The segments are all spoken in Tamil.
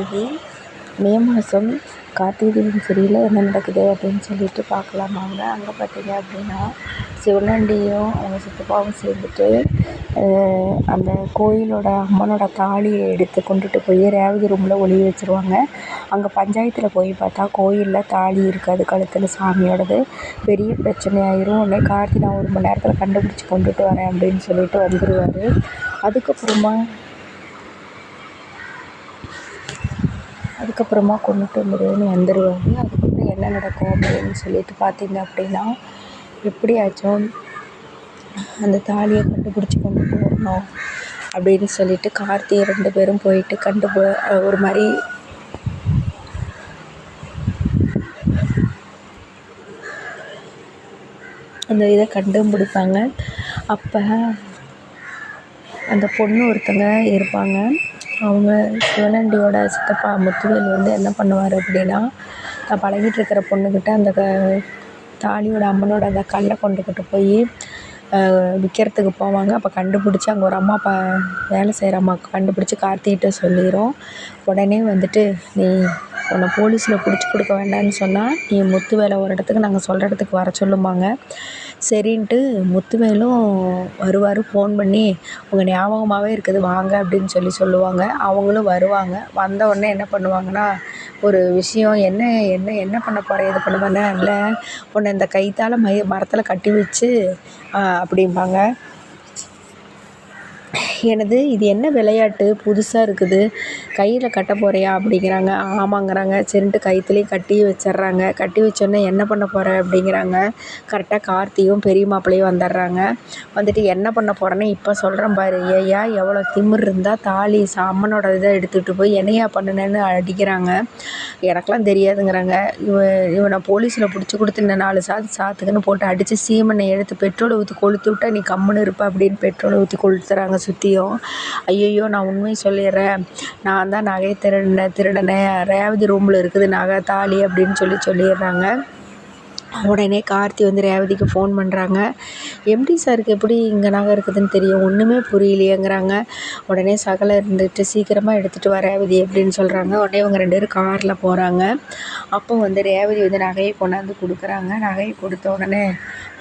இது மே மாதம் கார்த்திகை தீபம் சரியில் என்ன நடக்குது அப்படின்னு சொல்லிட்டு பார்க்கலாம் வாங்க. அங்கே பார்த்தீங்க அப்படின்னா சிவனாண்டியும் அவங்க சித்தப்பாவும் சேர்ந்துட்டு அந்த கோயிலோட அம்மனோட தாலியை எடுத்து கொண்டுட்டு போய் ரேவதி ரூமில் ஒளிய வச்சுருவாங்க. அங்கே பஞ்சாயத்தில் போய் பார்த்தா கோயிலில் தாலி இருக்காது, கழுத்தில் சாமியோடது. பெரிய பிரச்சனை ஆயிரும். உடனே கார்த்தி நான் 1 மணி நேரத்தில் கண்டுபிடிச்சி கொண்டுட்டு வரேன் அப்படின்னு சொல்லிட்டு வந்துடுவார். அதுக்கப்புறமா கொண்டுட்டு வந்துடுவேன்னு வந்துடுவார். அதுக்கப்புறம் என்ன நடக்கும் அப்படின்னு சொல்லிட்டு பார்த்தீங்க அப்படின்னா, எப்படியாச்சும் அந்த தாலியை கண்டுபிடிச்சி கொண்டுட்டு வரணும் அப்படின்னு சொல்லிட்டு கார்த்தி 2 பேரும் போயிட்டு ஒரு மாதிரி அந்த இதை கண்டுபிடிப்பாங்க. அப்போ அந்த பொண்ணு ஒருத்தங்க இருப்பாங்க. அவங்க சிவனாண்டியோட சித்தப்பா முத்துவேல் வந்து என்ன பண்ணுவார் அப்படின்னா, தான் பழகிட்டு இருக்கிற பொண்ணுக்கிட்ட அந்த தாலியோட அம்மனோட அந்த கல்லை கொண்டுக்கிட்டு போய் விற்கிறதுக்கு போவாங்க. அப்போ கண்டுபிடிச்சி அங்கே ஒரு அம்மா வேலை செய்கிற அம்மாவுக்கு கண்டுபிடிச்சி கார்த்திகிட்ட சொல்லிடும். உடனே வந்துட்டு உன்னை போலீஸில் பிடிச்சி கொடுக்க வேண்டாம்னு சொன்னால் நீ முத்துவேலை ஒரு இடத்துக்கு நாங்கள் சொல்கிற இடத்துக்கு வர சொல்லும்பாங்க. சரின்ட்டு முத்துவேலும் வருவார். ஃபோன் பண்ணி உங்கள் ஞாபகமாகவே இருக்குது வாங்க அப்படின்னு சொல்லுவாங்க. அவங்களும் வருவாங்க. வந்த உடனே என்ன பண்ணுவாங்கன்னா, ஒரு விஷயம் என்ன பண்ண போகிறேன் இது பண்ணுவேன்னா, இல்லை உன்னை இந்த கைத்தால் மரத்தில் கட்டி வச்சு அப்படிம்பாங்க. எனது இது என்ன விளையாட்டு புதுசாக இருக்குது, கையில் கட்ட போகிறியா அப்படிங்கிறாங்க. ஆமாங்கிறாங்க. சரின்ட்டு கயிற்றுலேயும் கட்டி வச்சிட்றாங்க. கட்டி வச்சோடனே என்ன பண்ண போகிற அப்படிங்கிறாங்க. கரெக்டாக கார்த்தியும் பெரிய மாப்பிள்ளையும் வந்துடுறாங்க. வந்துட்டு என்ன பண்ண போகிறேன்னு இப்போ சொல்கிறேன் பாரு, ஏயா எவ்வளோ திமிர் இருந்தால் தாலி அம்மனோட இதை எடுத்துகிட்டு போய் என்னையா பண்ணுனேன்னு அடிக்கிறாங்க. எனக்கெலாம் தெரியாதுங்கிறாங்க. இவனை போலீஸில் பிடிச்சி கொடுத்து இந்த 4 சாத்துக்குன்னு போட்டு அடித்து சீமனை எடுத்து பெட்ரோலை ஊற்றி கொளுத்தி விட்டா நீ கம்முன்னு இருப்ப அப்படின்னு பெட்ரோலை ஊற்றி கொளுத்துறாங்க சுற்றியும். ஐயையோ நான் உண்மையை சொல்லிடுறேன், நான் தான் நகையை திருடினேன், ரேவதி ரூமில் இருக்குது நகை தாலி அப்படின்னு சொல்லிடுறாங்க. உடனே கார்த்தி வந்து ரேவதிக்கு ஃபோன் பண்ணுறாங்க. எம்டி சாருக்கு எப்படி இங்கே நகை இருக்குதுன்னு தெரியும், ஒன்றுமே புரியலையேங்கிறாங்க. உடனே சகலை இருந்துட்டு சீக்கிரமாக எடுத்துகிட்டு வர ரேவதி அப்படின்னு சொல்கிறாங்க. உடனே இவங்க 2 பேரும் காரில் போகிறாங்க. அப்போ வந்து ரேவதி வந்து நகையை கொண்டாந்து கொடுக்குறாங்க. நகையை கொடுத்த உடனே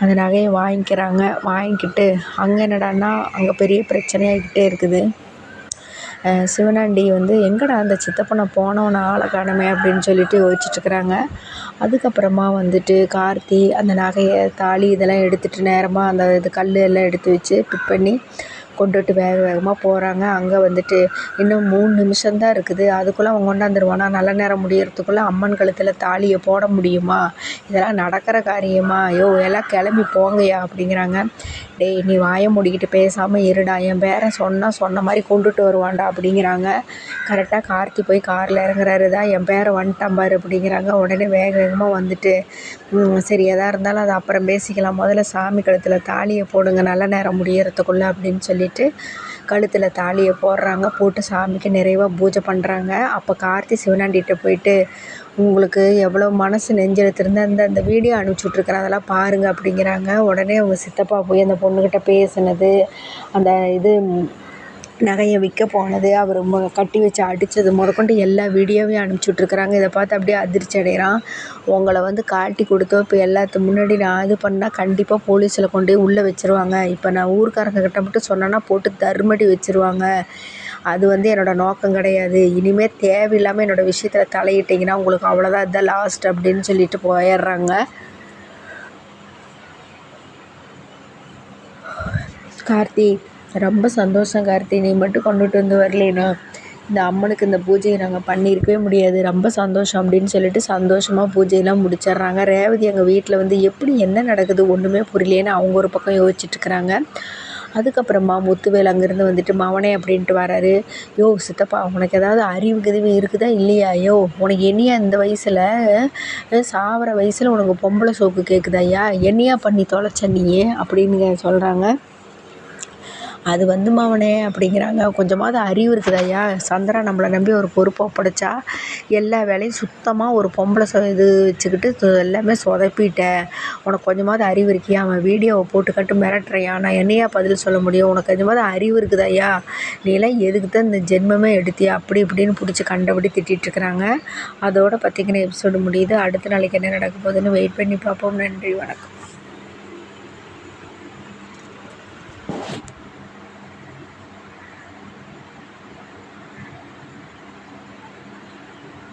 அந்த நகையை வாங்கிக்கிட்டு அங்கே என்னடான்னா அங்கே பெரிய பிரச்சனையாகிக்கிட்டே இருக்குது. சிவனாண்டி வந்து எங்கடா அந்த சித்தப்பனை போனவனை ஆளை காணோமே அப்படின்னு சொல்லிட்டு யோசிச்சுட்ருக்குறாங்க. அதுக்கப்புறமா வந்துட்டு கார்த்தி அந்த நகையை தாலி இதெல்லாம் எடுத்துகிட்டு நேரமாக அந்த கல் எல்லாம் எடுத்து வச்சு பிக் பண்ணி கொண்டுட்டு வேகமாக போகிறாங்க. அங்கே வந்துட்டு இன்னும் 3 நிமிஷம்தான் இருக்குது, அதுக்குள்ளே அவன் கொண்டாந்துருவானா, நல்ல நேரம் முடியறதுக்குள்ளே அம்மன் கழுத்தில் தாலியை போட முடியுமா, இதெல்லாம் நடக்கிற காரியமா, எல்லாம் கிளம்பி போங்கயா அப்படிங்கிறாங்க. டேய் நீ வாயை மூடிக்கிட்டு பேசாமல் இருடா, என் பேரன் சொன்ன மாதிரி கொண்டுட்டு வருவான்டா அப்படிங்கிறாங்க. கரெக்டாக கார்த்தி போய் காரில் இறங்குறாரு. தான் என் பேரன் வந்துட்டான் பாரு அப்படிங்கிறாங்க. உடனே வேகமாக வந்துட்டு சரி எதாக இருந்தாலும் அதை அப்புறம் பேசிக்கலாம், முதல்ல சாமி கழுத்தில் தாலியை போடுங்க நல்ல நேரம் முடியறதுக்குள்ளே அப்படின்னு சொல்லிட்டு கழுத்தில் தாலியை போடுறாங்க. போட்டு சாமிக்கு நிறைவாக பூஜை பண்ணுறாங்க. அப்போ கார்த்தி சிவனாண்டிகிட்ட போயிட்டு உங்களுக்கு எவ்வளோ மனசு நெஞ்செழுத்திருந்தா அந்த வீடியோ அனுப்பிச்சுட்ருக்குறேன் அதெல்லாம் பாருங்கள் அப்படிங்கிறாங்க. உடனே அவங்க சித்தப்பா போய் அந்த பொண்ணுக்கிட்ட பேசுனது, அந்த இது நகையை விற்க போனது, அவர் கட்டி வச்சு அடித்தது முதற்கொண்டு எல்லா வீடியோவையும் அனுப்பிச்சுட்ருக்குறாங்க. இதை பார்த்து அப்படியே அதிர்ச்சி அடைகிறான். உங்களை வந்து காட்டி கொடுத்தோம், இப்போ எல்லாத்துக்கு முன்னாடி நான் இது பண்ணால் கண்டிப்பாக போலீஸில் கொண்டு போய் உள்ளே வச்சுருவாங்க. இப்போ நான் ஊர்க்காரங்கக்கிட்ட மட்டும் சொன்னேன்னா போட்டு தர்மடி வச்சுருவாங்க. அது வந்து என்னோடய நோக்கம் கிடையாது. இனிமேல் தேவையில்லாமல் என்னோடய விஷயத்தில் தலையிட்டிங்கன்னா உங்களுக்கு அவ்வளோதான், இதுதான் லாஸ்ட் அப்படின்னு சொல்லிட்டு போயிடுறாங்க. கார்த்தி ரொம்ப சந்தோஷம் கார்த்தி, நீ மட்டும் கொண்டுட்டு வந்து வரலேனா இந்த அம்மனுக்கு இந்த பூஜையை நாங்கள் பண்ணியிருக்கவே முடியாது, ரொம்ப சந்தோஷம் அப்படின்னு சொல்லிட்டு சந்தோஷமாக பூஜையெல்லாம் முடிச்சிடுறாங்க. ரேவதி எங்கள் வீட்டில் வந்து எப்படி என்ன நடக்குது ஒன்றுமே புரியலேன்னு அவங்க ஒரு பக்கம் யோசிச்சுட்ருக்குறாங்க. அதுக்கப்புறமா முத்துவேல் அங்கேருந்து வந்துட்டு மவனே அப்படின்ட்டு வராரு. சித்தப்பா உனக்கு ஏதாவது அறிவு இருக்குதா இல்லையா, உனக்கு என்னையா இந்த வயசில் சாவர வயசில் உனக்கு பொம்பளை சோக்கு கேட்குதாய்யா, என்னையா பண்ணி தொலைச்ச நீயே அப்படின்னு சொல்கிறாங்க. அது வந்து மவனே அப்படிங்கிறாங்க. கொஞ்சமாவது அறிவு இருக்குதாய்யா? சந்திரா நம்மளை நம்பி ஒரு பொறுப்பை ஒப்படைச்சா எல்லா வேலையும் சுத்தமாக ஒரு பொம்பளை இது வச்சுக்கிட்டு எல்லாமே சொதப்பிட்ட. உனக்கு கொஞ்சமாவது அறிவு இருக்கியா? அவன் வீடியோவை போட்டுக்கட்டு மிரட்டுறியா? நான் என்னையா பதில் சொல்ல முடியும்? உனக்கு கொஞ்சமாவது அறிவு இருக்குதாய்யா? நீலாம் எதுக்கு தான் இந்த ஜென்மமே எடுத்தியா? அப்படி இப்படின்னு பிடிச்சி கண்டபடி திட்டிகிட்ருக்குறாங்க. அதோட பார்த்திங்கன்னா எபிசோடு முடியுது. அடுத்த நாளைக்கு என்ன நடக்க போகுதுன்னு வெயிட் பண்ணி பார்ப்போம். நன்றி, வணக்கம்.